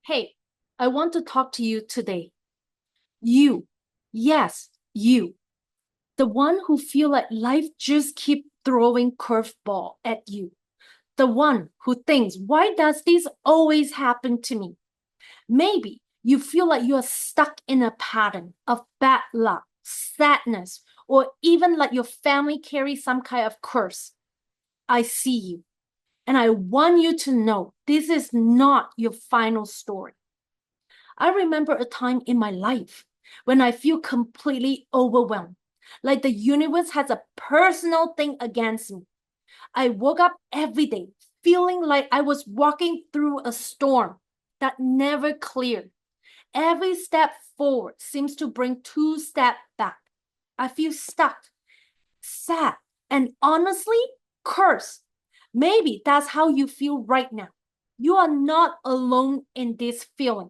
Hey, I want to talk to you today. You, yes, you, the one who feel like life just keep throwing curveball at you. The one who thinks, why does this always happen to me? Maybe you feel like you are stuck in a pattern of bad luck, sadness, or even like your family carries some kind of curse. I see you, and I want you to know this is not your final story. I remember a time in my life when I feel completely overwhelmed, like the universe has a personal thing against me. I woke up every day feeling like I was walking through a storm that never cleared. Every step forward seems to bring two steps back. I feel stuck, sad, and honestly cursed. Maybe that's how you feel right now. You are not alone in this feeling.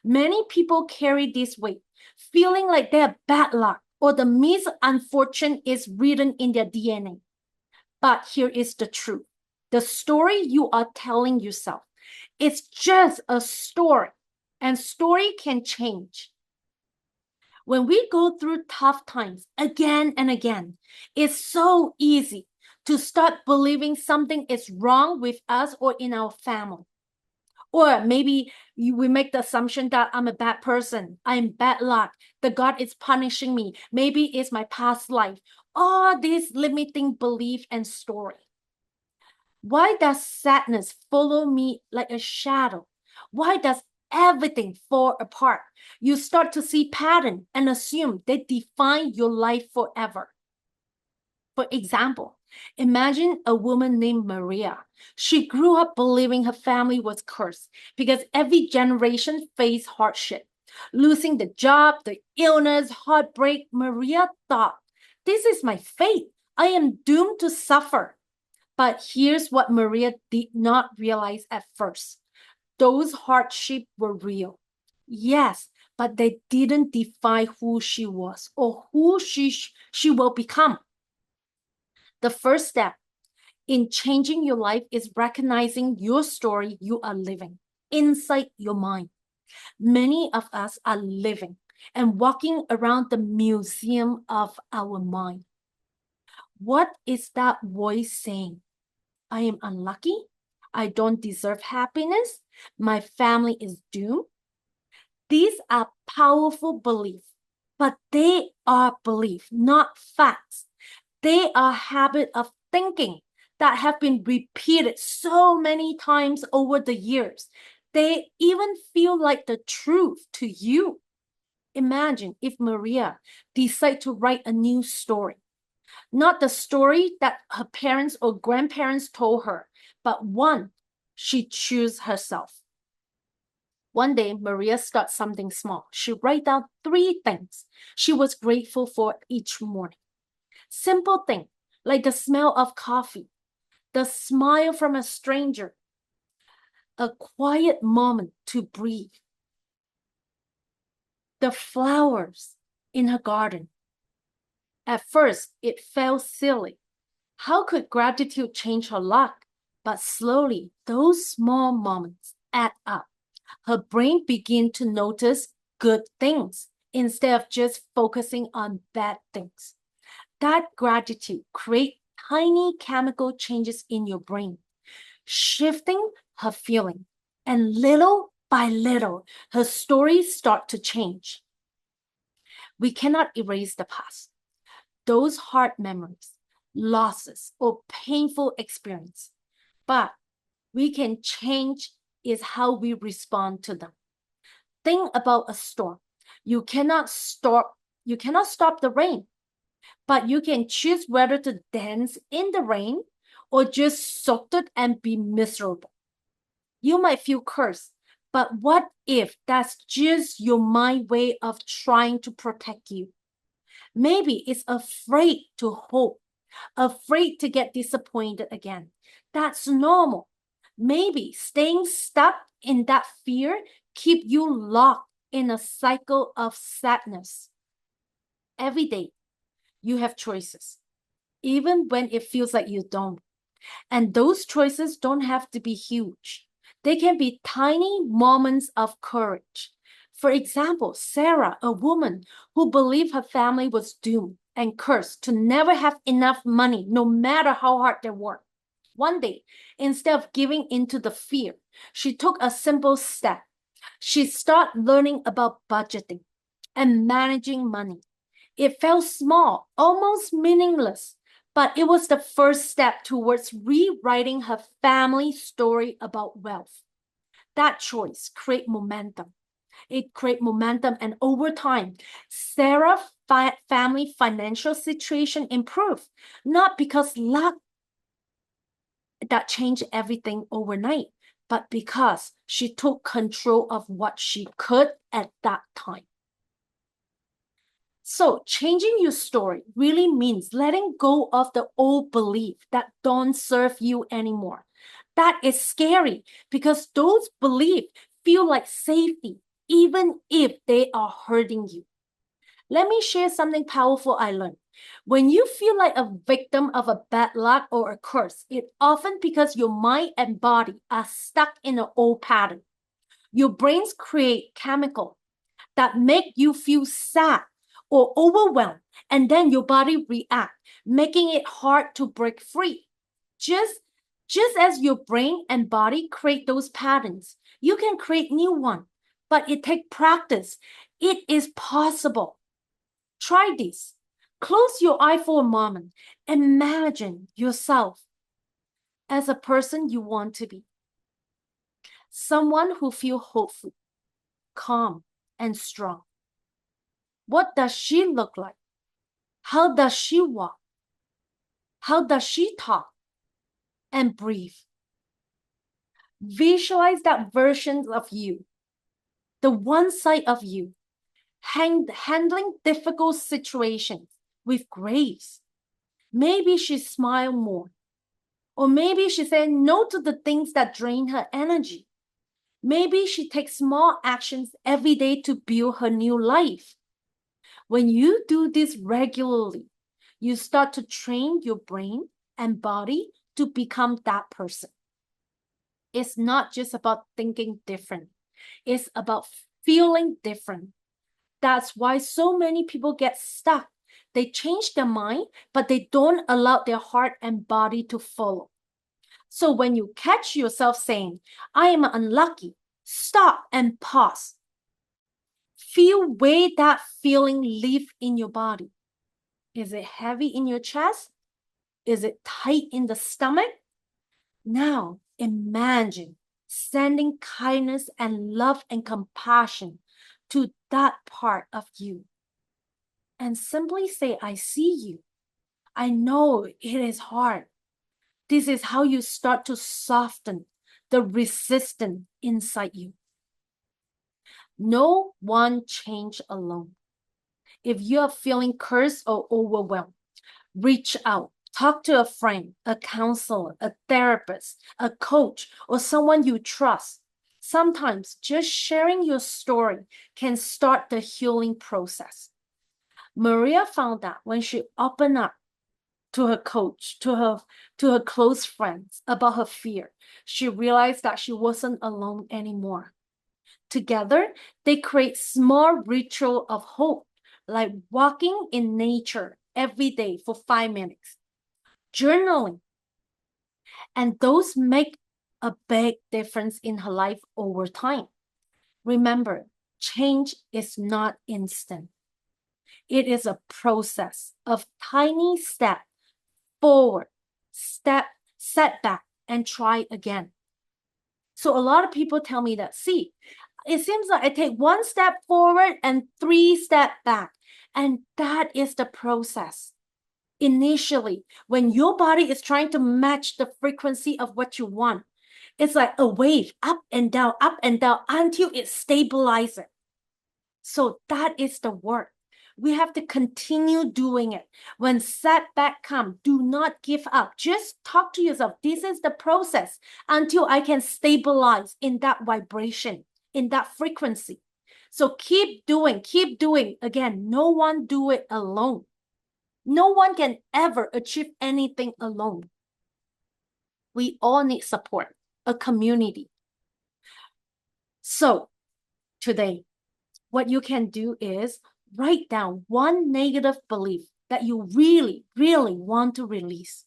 Many people carry this weight, feeling like they have bad luck or the misfortune is written in their DNA. But here is the truth. The story you are telling yourself is just a story, and story can change. When we go through tough times again and again, it's so easy to start believing something is wrong with us or in our family. Or maybe we make the assumption that I'm a bad person. I'm bad luck. The God is punishing me. Maybe it's my past life. All these limiting belief and story. Why does sadness follow me like a shadow? Why does everything fall apart? You start to see pattern and assume they define your life forever. For example, imagine a woman named Maria. She grew up believing her family was cursed because every generation faced hardship. Losing the job, the illness, heartbreak, Maria thought, this is my fate. I am doomed to suffer. But here's what Maria did not realize at first. Those hardships were real. Yes, but they didn't define who she was or who she will become. The first step in changing your life is recognizing your story you are living inside your mind. Many of us are living and walking around the museum of our mind. What is that voice saying? I am unlucky. I don't deserve happiness. My family is doomed. These are powerful beliefs, but they are beliefs, not facts. They are habits of thinking that have been repeated so many times over the years. They even feel like the truth to you. Imagine if Maria decided to write a new story, not the story that her parents or grandparents told her, but one she chose herself. One day, Maria starts something small. She writes down three things she was grateful for each morning. Simple thing, like the smell of coffee, the smile from a stranger, a quiet moment to breathe, the flowers in her garden. At first, it felt silly. How could gratitude change her luck? But slowly, those small moments add up. Her brain began to notice good things instead of just focusing on bad things. That gratitude creates tiny chemical changes in your brain, shifting her feeling. And little by little, her stories start to change. We cannot erase the past. Those hard memories, losses, or painful experience. But we can change is how we respond to them. Think about a storm. You cannot stop the rain, but you can choose whether to dance in the rain or just soak it and be miserable. You might feel cursed, but what if that's just your mind way of trying to protect you? Maybe it's afraid to hope, afraid to get disappointed again. That's normal. Maybe staying stuck in that fear keep you locked in a cycle of sadness. Every day, you have choices, even when it feels like you don't. And those choices don't have to be huge. They can be tiny moments of courage. For example, Sarah, a woman who believed her family was doomed and cursed to never have enough money, no matter how hard they worked. One day, instead of giving into the fear, she took a simple step. She started learning about budgeting and managing money. It felt small, almost meaningless, but it was the first step towards rewriting her family story about wealth. That choice created momentum. It created momentum, and over time, Sarah's family financial situation improved, not because luck that changed everything overnight, but because she took control of what she could at that time. So changing your story really means letting go of the old belief that don't serve you anymore. That is scary because those beliefs feel like safety, even if they are hurting you. Let me share something powerful I learned. When you feel like a victim of a bad luck or a curse, it's often because your mind and body are stuck in an old pattern. Your brains create chemicals that make you feel sad or overwhelmed, and then your body reacts, making it hard to break free. Just as your brain and body create those patterns, you can create new ones, but it takes practice. It is possible. Try this. Close your eye for a moment. Imagine yourself as a person you want to be. Someone who feels hopeful, calm, and strong. What does she look like? How does she walk? How does she talk? And breathe. Visualize that version of you, the one side of you, handling difficult situations with grace. Maybe she smiled more. Or maybe she said no to the things that drain her energy. Maybe she takes small actions every day to build her new life. When you do this regularly, you start to train your brain and body to become that person. It's not just about thinking different. It's about feeling different. That's why so many people get stuck. They change their mind, but they don't allow their heart and body to follow. So when you catch yourself saying, I am unlucky, stop and pause. Feel where that feeling lives in your body. Is it heavy in your chest? Is it tight in the stomach? Now imagine sending kindness and love and compassion to that part of you. And simply say, I see you. I know it is hard. This is how you start to soften the resistance inside you. No one change alone. If you are feeling cursed or overwhelmed, reach out. Talk to a friend, a counselor, a therapist, a coach, or someone you trust. Sometimes just sharing your story can start the healing process. Maria found that when she opened up to her coach, to her close friends about her fear, she realized that she wasn't alone anymore. Together, they create small ritual of hope, like walking in nature every day for 5 minutes, journaling, and those make a big difference in her life over time. Remember, change is not instant. It is a process of tiny step forward, step, setback, and try again. So a lot of people tell me that, see, it seems like I take 1 step forward and 3 steps back. And that is the process. Initially, when your body is trying to match the frequency of what you want, it's like a wave, up and down, until it stabilizes. So that is the work. We have to continue doing it. When setback comes, do not give up. Just talk to yourself. This is the process until I can stabilize in that vibration, in that frequency. So keep doing. Again, no one do it alone. No one can ever achieve anything alone. We all need support, a community. So today, what you can do is write down one negative belief that you really, really want to release.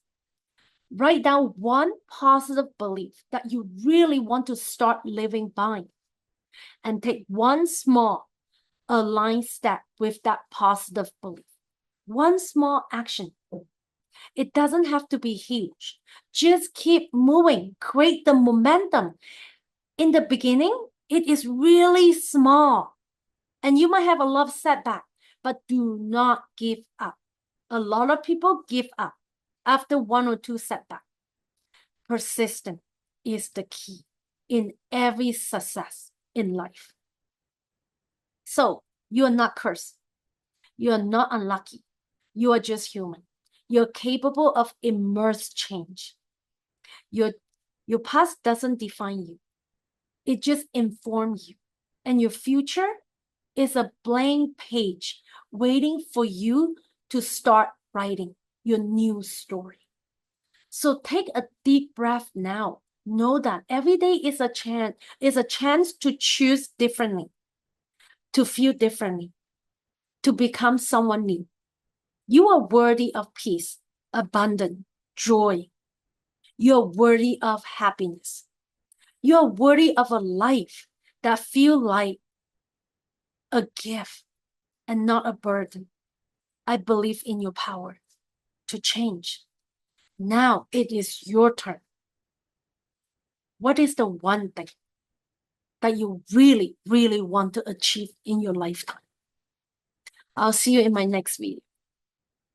Write down one positive belief that you really want to start living by. And take one small aligned step with that positive belief. One small action. It doesn't have to be huge. Just keep moving, create the momentum. In the beginning, it is really small and you might have a lot of setback, but do not give up. A lot of people give up after one or two setbacks. Persistence is the key in every success in life. So you are not cursed. You are not unlucky. You are just human. You're capable of immense change. Your past doesn't define you. It just informs you. And your future is a blank page waiting for you to start writing your new story. So take a deep breath now. Know that every day is a chance to choose differently, to feel differently, to become someone new. You are worthy of peace, abundance, joy. You're worthy of happiness. You're worthy of a life that feels like a gift and not a burden. I believe in your power to change. Now it is your turn. What is the one thing that you really, really want to achieve in your lifetime? I'll see you in my next video.